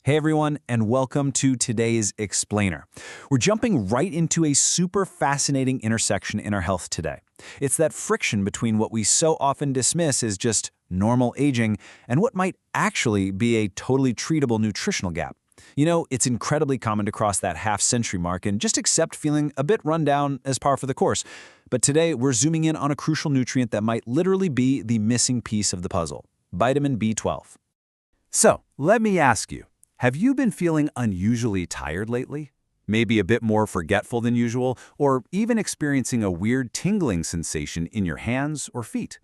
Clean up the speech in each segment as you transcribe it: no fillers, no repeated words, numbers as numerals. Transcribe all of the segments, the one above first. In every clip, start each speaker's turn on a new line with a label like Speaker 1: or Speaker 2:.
Speaker 1: Hey everyone, and welcome to today's Explainer. We're jumping right into a super fascinating intersection in our health today. It's that friction between what we so often dismiss as just normal aging and what might actually be a totally treatable nutritional gap. You know, it's incredibly common to cross that half-century mark and just accept feeling a bit run down as par for the course. But today, we're zooming in on a crucial nutrient that might literally be the missing piece of the puzzle: vitamin B12. So, let me ask you, have you been feeling unusually tired lately? Maybe a bit more forgetful than usual, or even experiencing a weird tingling sensation in your hands or feet?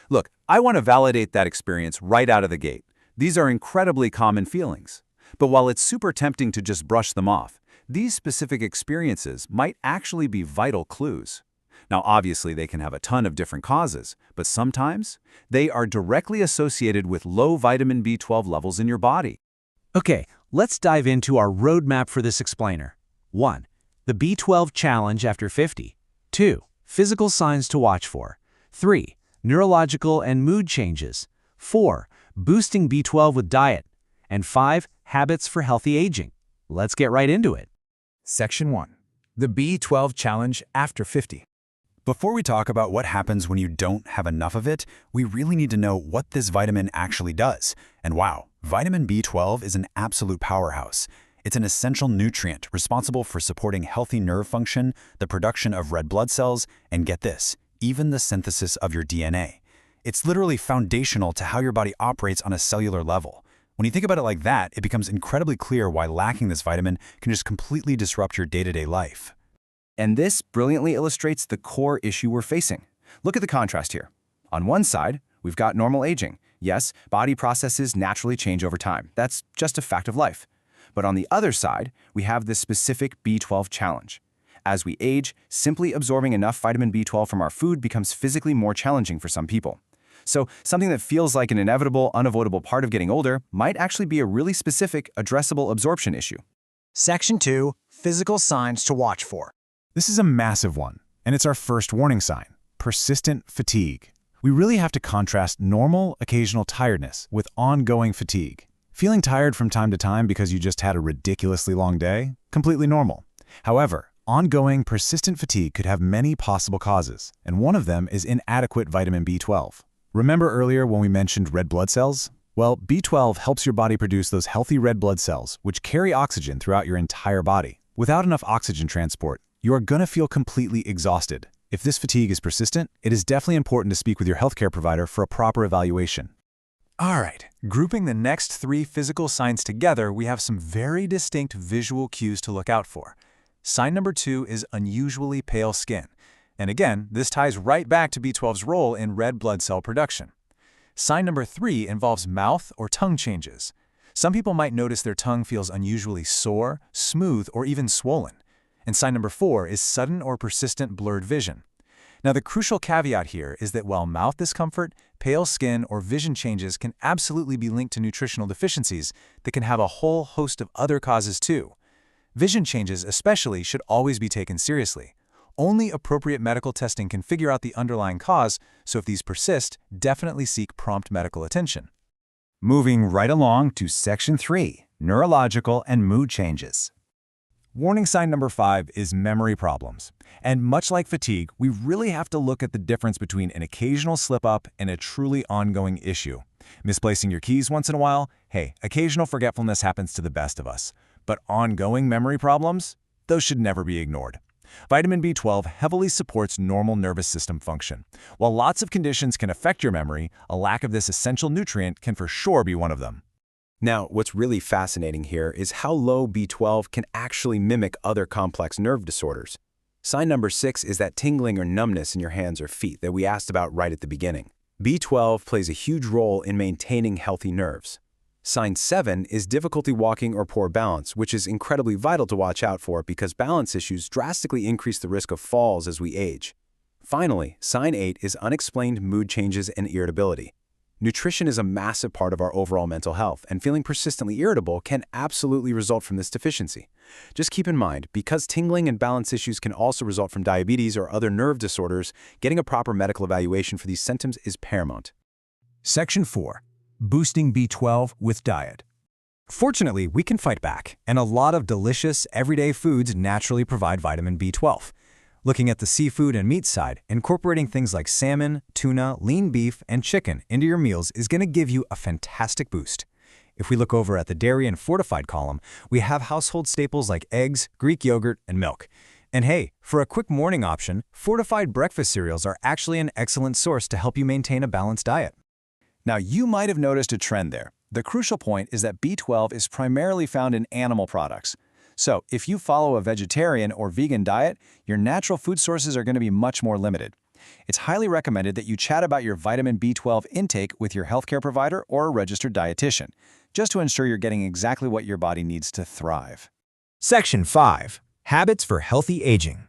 Speaker 1: Look, I want to validate that experience right out of the gate. These are incredibly common feelings. But while it's super tempting to just brush them off, these specific experiences might actually be vital clues. Now, obviously, they can have a ton of different causes, but sometimes they are directly associated with low vitamin B12 levels in your body.
Speaker 2: Okay, let's dive into our roadmap for this explainer. 1. The B12 challenge after 50. 2. Physical signs to watch for. 3. Neurological and mood changes. 4. Boosting B12 with diet. And 5. Habits for healthy aging. Let's get right into it.
Speaker 3: Section 1. The B12 challenge after 50. Before we talk about what happens when you don't have enough of it, we really need to know what this vitamin actually does. And wow, vitamin B12 is an absolute powerhouse. It's an essential nutrient responsible for supporting healthy nerve function, the production of red blood cells, and get this, even the synthesis of your DNA. It's literally foundational to how your body operates on a cellular level. When you think about it like that, it becomes incredibly clear why lacking this vitamin can just completely disrupt your day-to-day life.
Speaker 4: And this brilliantly illustrates the core issue we're facing. Look at the contrast here. On one side, we've got normal aging. Yes, body processes naturally change over time. That's just a fact of life. But on the other side, we have this specific B12 challenge. As we age, simply absorbing enough vitamin B12 from our food becomes physically more challenging for some people. So something that feels like an inevitable, unavoidable part of getting older might actually be a really specific, addressable absorption issue.
Speaker 5: Section 2. Physical signs to watch for.
Speaker 3: This is a massive one, and it's our first warning sign: persistent fatigue. We really have to contrast normal, occasional tiredness with ongoing fatigue. Feeling tired from time to time because you just had a ridiculously long day? Completely normal. However, ongoing, persistent fatigue could have many possible causes, and one of them is inadequate vitamin B12. Remember earlier when we mentioned red blood cells? Well, B12 helps your body produce those healthy red blood cells, which carry oxygen throughout your entire body. Without enough oxygen transport, you are going to feel completely exhausted. If this fatigue is persistent, it is definitely important to speak with your healthcare provider for a proper evaluation.
Speaker 6: All right, grouping the next 3 physical signs together, we have some very distinct visual cues to look out for. Sign number 2 is unusually pale skin. And again, this ties right back to B12's role in red blood cell production. Sign number 3 involves mouth or tongue changes. Some people might notice their tongue feels unusually sore, smooth, or even swollen. And sign number 4 is sudden or persistent blurred vision. Now, the crucial caveat here is that while mouth discomfort, pale skin, or vision changes can absolutely be linked to nutritional deficiencies, they can have a whole host of other causes too. Vision changes especially should always be taken seriously. Only appropriate medical testing can figure out the underlying cause, so if these persist, definitely seek prompt medical attention.
Speaker 3: Moving right along to Section 3, neurological and mood changes. Warning sign number 5 is memory problems. And much like fatigue, we really have to look at the difference between an occasional slip-up and a truly ongoing issue. Misplacing your keys once in a while? Hey, occasional forgetfulness happens to the best of us. But ongoing memory problems? Those should never be ignored. Vitamin B12 heavily supports normal nervous system function. While lots of conditions can affect your memory, a lack of this essential nutrient can for sure be one of them.
Speaker 4: Now, what's really fascinating here is how low B12 can actually mimic other complex nerve disorders. Sign number 6 is that tingling or numbness in your hands or feet that we asked about right at the beginning. B12 plays a huge role in maintaining healthy nerves. Sign 7 is difficulty walking or poor balance, which is incredibly vital to watch out for because balance issues drastically increase the risk of falls as we age. Finally, sign 8 is unexplained mood changes and irritability. Nutrition is a massive part of our overall mental health, and feeling persistently irritable can absolutely result from this deficiency. Just keep in mind, because tingling and balance issues can also result from diabetes or other nerve disorders, getting a proper medical evaluation for these symptoms is paramount.
Speaker 3: Section 4. Boosting B12 with diet. Fortunately, we can fight back, and a lot of delicious, everyday foods naturally provide vitamin B12. Looking at the seafood and meat side, incorporating things like salmon, tuna, lean beef, and chicken into your meals is going to give you a fantastic boost. If we look over at the dairy and fortified column, we have household staples like eggs, Greek yogurt, and milk. And hey, for a quick morning option, fortified breakfast cereals are actually an excellent source to help you maintain a balanced diet.
Speaker 1: Now, you might have noticed a trend there. The crucial point is that B12 is primarily found in animal products. So, if you follow a vegetarian or vegan diet, your natural food sources are going to be much more limited. It's highly recommended that you chat about your vitamin B12 intake with your healthcare provider or a registered dietitian, just to ensure you're getting exactly what your body needs to thrive.
Speaker 5: Section 5. Habits for Healthy Aging.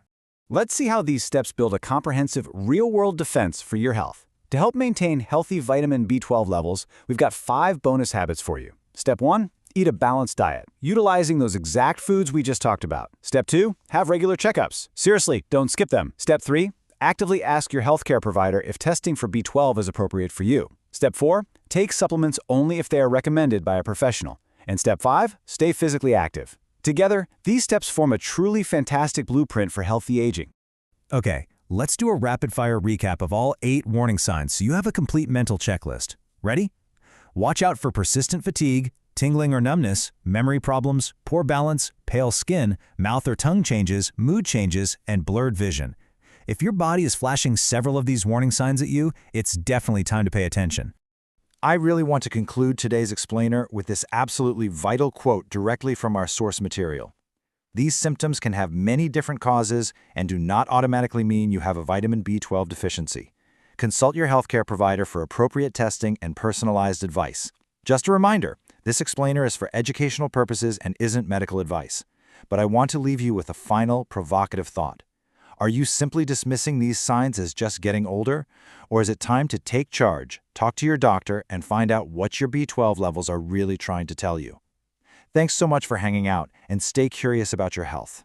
Speaker 1: Let's see how these steps build a comprehensive, real-world defense for your health. To help maintain healthy vitamin B12 levels, we've got 5 bonus habits for you. Step 1. Eat a balanced diet, utilizing those exact foods we just talked about. Step 2. Have regular checkups. Seriously, don't skip them. Step 3. Actively ask your healthcare provider if testing for B12 is appropriate for you. Step 4. Take supplements only if they are recommended by a professional. And Step 5. Stay physically active. Together, these steps form a truly fantastic blueprint for healthy aging.
Speaker 3: Okay, let's do a rapid-fire recap of all 8 warning signs so you have a complete mental checklist. Ready? Watch out for persistent fatigue, tingling or numbness, memory problems, poor balance, pale skin, mouth or tongue changes, mood changes, and blurred vision. If your body is flashing several of these warning signs at you, it's definitely time to pay attention.
Speaker 1: I really want to conclude today's explainer with this absolutely vital quote directly from our source material. These symptoms can have many different causes and do not automatically mean you have a vitamin B12 deficiency. Consult your healthcare provider for appropriate testing and personalized advice. Just a reminder, this explainer is for educational purposes and isn't medical advice. But I want to leave you with a final, provocative thought. Are you simply dismissing these signs as just getting older? Or is it time to take charge, talk to your doctor, and find out what your B12 levels are really trying to tell you? Thanks so much for hanging out, and stay curious about your health.